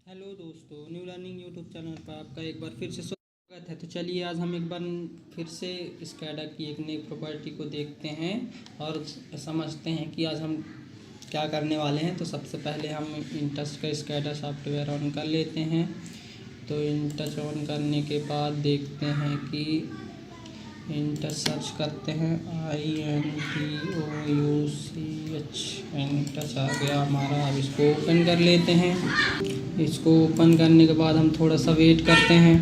Hello दोस्तों, new learning YouTube channel पर आपका एक बार फिर से स्वागत है। तो चलिए आज हम एक बार फिर से स्कैडा की एक नई प्रॉपर्टी को देखते हैं और समझते हैं कि आज हम क्या करने वाले हैं। तो सबसे पहले हम इंटच का स्कैडा सॉफ्टवेयर ऑन कर लेते हैं। तो इंटच ऑन करने के बाद देखते हैं कि इंटच सर्च करते हैं INTOUCH इंटच आ गया हमारा। अब इसको ओपन कर लेते हैं। इसको ओपन करने के बाद हम थोड़ा सा वेट करते हैं।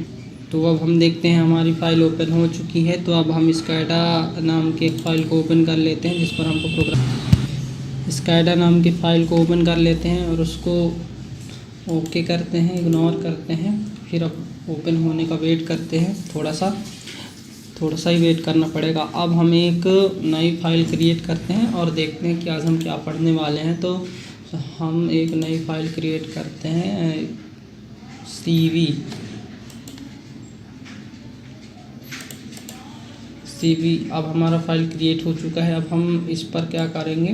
तो अब हम देखते हैं हमारी फ़ाइल ओपन हो चुकी है। तो अब हम स्कैडा नाम की एक फ़ाइल को ओपन कर लेते हैं, जिस पर हमको प्रोग्राम स्कैडा नाम की फ़ाइल को ओपन कर लेते हैं और उसको ओके करते हैं, इग्नोर करते हैं। फिर अब ओपन होने का वेट करते हैं। थोड़ा सा ही वेट करना पड़ेगा। अब हम एक नई फ़ाइल क्रिएट करते हैं और देखते हैं कि आज हम क्या पढ़ने वाले हैं। तो हम एक नई फ़ाइल क्रिएट करते हैं CV। अब हमारा फ़ाइल क्रिएट हो चुका है। अब हम इस पर क्या करेंगे,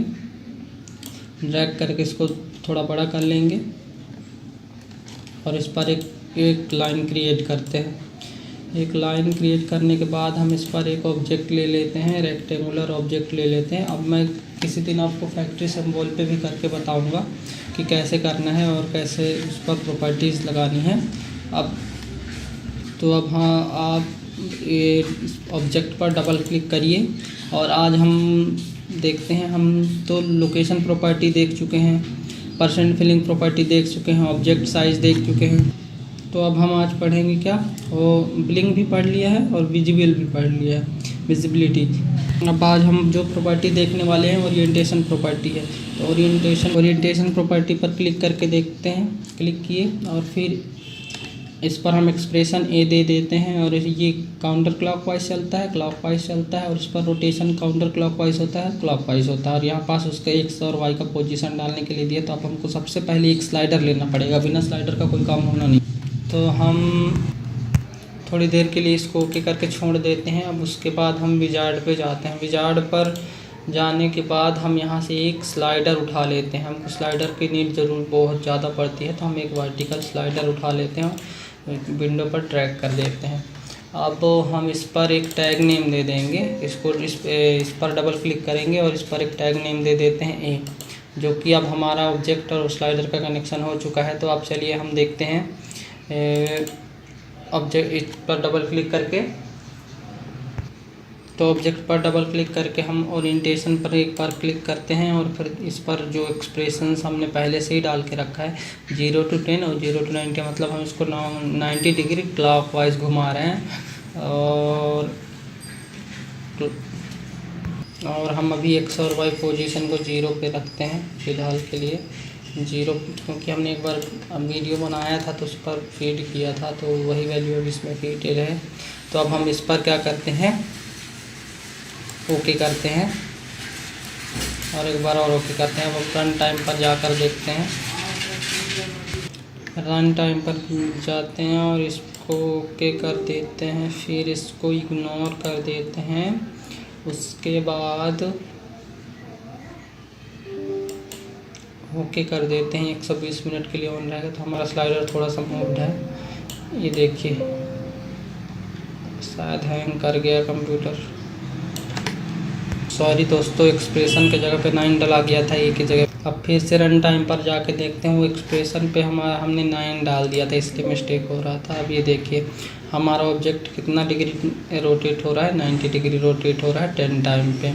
ड्रैग करके इसको थोड़ा बड़ा कर लेंगे और इस पर एक लाइन क्रिएट करते हैं। एक लाइन क्रिएट करने के बाद हम इस पर एक ऑब्जेक्ट ले लेते हैं, रेक्टेंगुलर ऑब्जेक्ट ले लेते हैं। अब मैं किसी दिन आपको फैक्ट्री सिंबल पे भी करके बताऊंगा कि कैसे करना है और कैसे उस पर प्रॉपर्टीज़ लगानी है। अब हाँ, आप ये ऑब्जेक्ट पर डबल क्लिक करिए और आज हम देखते हैं। हम तो लोकेशन प्रॉपर्टी देख चुके हैं, परसेंट फिलिंग प्रॉपर्टी देख चुके हैं, ऑब्जेक्ट साइज़ देख चुके हैं। तो अब हम आज पढ़ेंगे क्या, वो ब्लिंक भी पढ़ लिया है और विजिबल भी पढ़ लिया है, विजिबिलिटी। अब आज हम जो प्रॉपर्टी देखने वाले हैं ओरिएंटेशन प्रॉपर्टी है। तो ओरिएंटेशन प्रॉपर्टी पर क्लिक करके देखते हैं। क्लिक किए और फिर इस पर हम एक्सप्रेशन A दे देते हैं और ये काउंटर क्लॉकवाइज चलता है, क्लॉकवाइज चलता है और इस पर रोटेशन काउंटर क्लॉकवाइज होता है, क्लॉकवाइज होता है। और यहाँ पास उसका X और Y का पोजीशन डालने के लिए दिया। तो अब हमको सबसे पहले एक स्लाइडर लेना पड़ेगा, बिना स्लाइडर का कोई काम होना नहीं। तो हम थोड़ी देर के लिए इसको ओके करके छोड़ देते हैं। अब उसके बाद हम विजार्ड पे जाते हैं। विजार्ड पर जाने के बाद हम यहाँ से एक स्लाइडर उठा लेते हैं। हमको स्लाइडर की नीड ज़रूर बहुत ज़्यादा पड़ती है, तो हम एक वर्टिकल स्लाइडर उठा लेते हैं और विंडो पर ड्रैग कर देते हैं। अब हम इस पर एक टैग नेम दे देंगे। इस पर डबल क्लिक करेंगे और इस पर एक टैग नेम दे देते हैं A, जो कि अब हमारा ऑब्जेक्ट और स्लाइडर का कनेक्शन हो चुका है। तो अब चलिए हम देखते हैं ऑब्जेक्ट इस पर डबल क्लिक करके। तो ऑब्जेक्ट पर डबल क्लिक करके हम ओरिएंटेशन पर एक बार क्लिक करते हैं और फिर इस पर जो एक्सप्रेशंस हमने पहले से ही डाल के रखा है 0 to 10 और 0 to 90, मतलब हम इसको 90 डिग्री क्लॉकवाइज घुमा रहे हैं। और हम अभी X और Y पोजीशन को 0 पे रखते हैं फ़िलहाल के लिए 0, क्योंकि हमने एक बार वीडियो बनाया था तो उस पर फीड किया था, तो वही वैल्यू अभी इसमें फीडेड है। तो अब हम इस पर क्या करते हैं, ओके करते हैं और एक बार और ओके करते हैं। अब रन टाइम पर जाकर देखते हैं। रन टाइम पर जाते हैं और इसको ओके कर देते हैं, फिर इसको इग्नोर कर देते हैं। उसके बाद ओके कर देते हैं। 120 मिनट के लिए ऑन रहेगा। तो हमारा स्लाइडर थोड़ा सा मूव्ड है, ये देखिए, शायद हैंग कर गया कंप्यूटर। सॉरी दोस्तों, एक्सप्रेशन के जगह पे 9 डला गया था A की जगह। अब फिर से रन टाइम पर जाके देखते हैं। वो एक्सप्रेशन पे हमने 9 डाल दिया था, इसलिए मिस्टेक हो रहा था। अब ये देखिए हमारा ऑब्जेक्ट कितना डिग्री रोटेट हो रहा है, 90 डिग्री रोटेट हो रहा है 10 टाइम पे।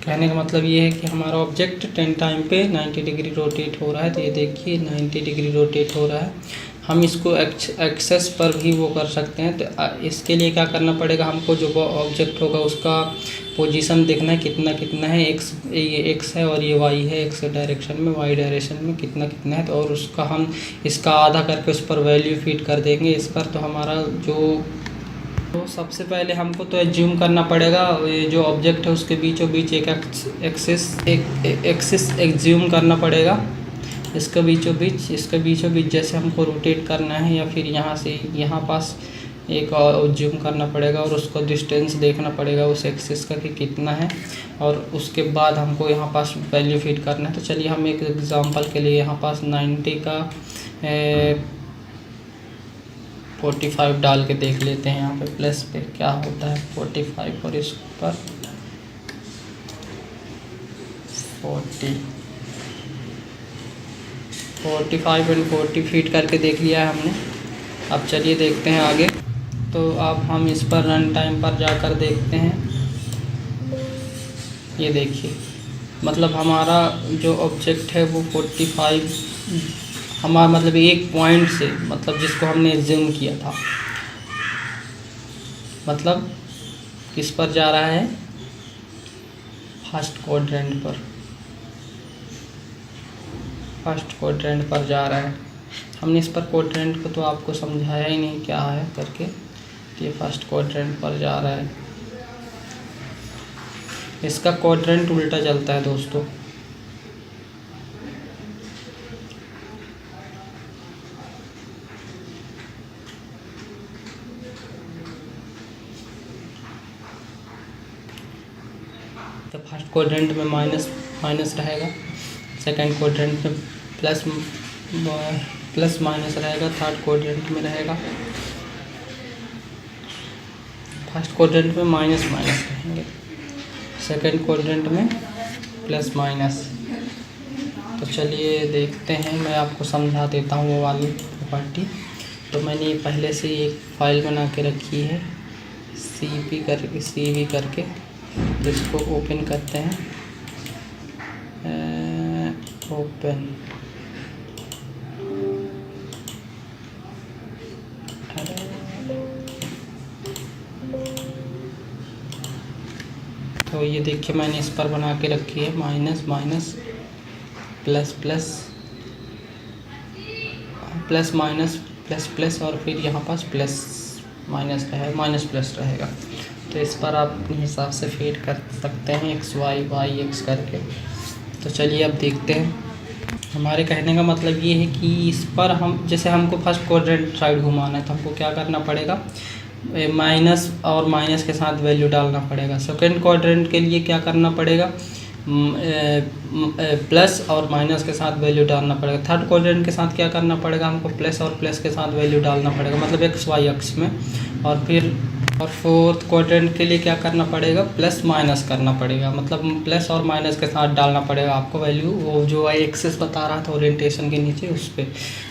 कहने का मतलब ये है कि हमारा ऑब्जेक्ट 10 टाइम पे 90 डिग्री रोटेट हो रहा है। तो ये देखिए 90 डिग्री रोटेट हो रहा है। हम इसको एक्सेस पर भी वो कर सकते हैं। तो इसके लिए क्या करना पड़ेगा, हमको जो ऑब्जेक्ट होगा उसका पोजीशन देखना है, कितना है। ये X है और ये Y है, X डायरेक्शन में, Y डायरेक्शन में कितना है। तो और उसका हम इसका आधा करके उस पर वैल्यू फीड कर देंगे इस पर। तो हमारा तो सबसे पहले हमको तो एज्यूम करना पड़ेगा, ये जो ऑब्जेक्ट है उसके बीचों बीच एक एक्सिस एज्यूम करना पड़ेगा। इसके बीचों बीच जैसे हमको रोटेट करना है, या फिर यहाँ से यहाँ पास एक और जूम करना पड़ेगा और उसको डिस्टेंस देखना पड़ेगा उस एक्सिस का कि कितना है, और उसके बाद हमको यहाँ पास वैल्यू फिट करना है। तो चलिए हम एक एग्जांपल के लिए यहाँ पास 90 का 45 डाल के देख लेते हैं। यहाँ पे प्लस पे क्या होता है 45 और इस पर 45 एंड 40 फीट करके देख लिया है हमने। अब चलिए देखते हैं आगे। तो अब हम इस पर रन टाइम पर जाकर देखते हैं। ये देखिए, मतलब हमारा जो ऑब्जेक्ट है वो 45 हमारा मतलब एक पॉइंट से, मतलब जिसको हमने जूम किया था, मतलब किस पर जा रहा है, फर्स्ट क्वाड्रेंट पर, फर्स्ट क्वाड्रेंट पर जा रहा है। हमने इस पर क्वाड्रेंट को तो आपको समझाया ही नहीं क्या है करके। ये फर्स्ट क्वाड्रेंट पर जा रहा है। इसका क्वाड्रेंट उल्टा चलता है दोस्तों। तो फर्स्ट क्वाड्रेंट में माइनस माइनस रहेगा, सेकंड क्वाड्रेंट में प्लस माइनस रहेगा, थर्ड क्वाड्रेंट में रहेगा, फर्स्ट क्वाड्रेंट में माइनस माइनस रहेंगे, सेकंड क्वाड्रेंट में प्लस माइनस। तो चलिए देखते हैं, मैं आपको समझा देता हूँ वो वाली प्रॉपर्टी। तो मैंने पहले से एक फ़ाइल बना के रखी है सीवी करके, जिसको ओपन करते हैं। ओपन, तो ये देखिए मैंने इस पर बना के रखी है minus minus plus plus plus minus plus plus, और फिर यहाँ पास प्लस माइनस रहेगा, माइनस प्लस रहेगा। तो इस पर आप अपने हिसाब से फिट कर सकते हैं एक्स वाई वाई एक्स करके। तो चलिए अब देखते हैं। हमारे कहने का मतलब ये है कि इस पर हम, जैसे हमको फर्स्ट क्वाड्रेंट साइड घुमाना है तो हमको क्या करना पड़ेगा, माइनस और माइनस के साथ वैल्यू डालना पड़ेगा। सेकेंड क्वाड्रेंट के लिए क्या करना पड़ेगा, प्लस और माइनस के साथ वैल्यू डालना पड़ेगा। थर्ड क्वाड्रेंट के साथ क्या करना पड़ेगा, हमको प्लस और प्लस के साथ वैल्यू डालना पड़ेगा, मतलब एक्स वाई अक्ष में। और फिर फोर्थ क्वाड्रेंट के लिए क्या करना पड़ेगा, प्लस माइनस करना पड़ेगा, मतलब प्लस और माइनस के साथ डालना पड़ेगा आपको वैल्यू, वो जो वाई एक्सिस बता रहा था ओरिएंटेशन के नीचे उस पर।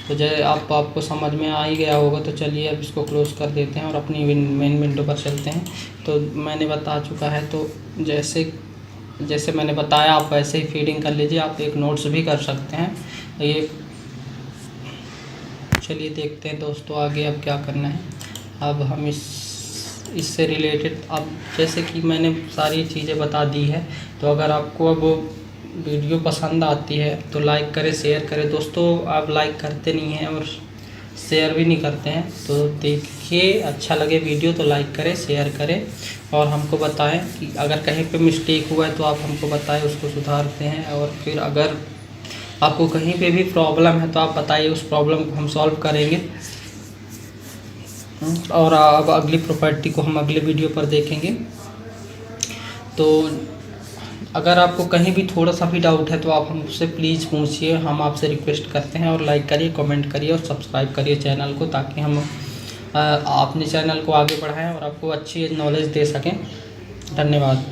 तो जैसे आपको समझ में आ ही गया होगा। तो चलिए अब इसको क्लोज कर देते हैं और अपनी मेन विंडो पर चलते हैं। तो मैंने बता चुका है, तो जैसे मैंने बताया आप वैसे ही फीडिंग कर लीजिए। आप एक नोट्स भी कर सकते हैं। ये चलिए देखते हैं दोस्तों आगे अब क्या करना है। अब हम इससे रिलेटेड, अब जैसे कि मैंने सारी चीज़ें बता दी है, तो अगर आपको अब वीडियो पसंद आती है तो लाइक करें, शेयर करें। दोस्तों आप लाइक करते नहीं हैं और शेयर भी नहीं करते हैं, तो देखिए अच्छा लगे वीडियो तो लाइक करें, शेयर करें और हमको बताएं कि अगर कहीं पे मिस्टेक हुआ है तो आप हमको बताएं, उसको सुधारते हैं। और फिर अगर आपको कहीं पे भी प्रॉब्लम है तो आप बताइए, उस प्रॉब्लम को हम सॉल्व करेंगे। और अब अगली प्रॉपर्टी को हम अगले वीडियो पर देखेंगे। तो अगर आपको कहीं भी थोड़ा सा भी डाउट है तो आप हमसे प्लीज़ पूछिए, हम आपसे रिक्वेस्ट करते हैं। और लाइक करिए, कमेंट करिए और सब्सक्राइब करिए चैनल को, ताकि हम अपने चैनल को आगे बढ़ाएं और आपको अच्छी नॉलेज दे सकें। धन्यवाद।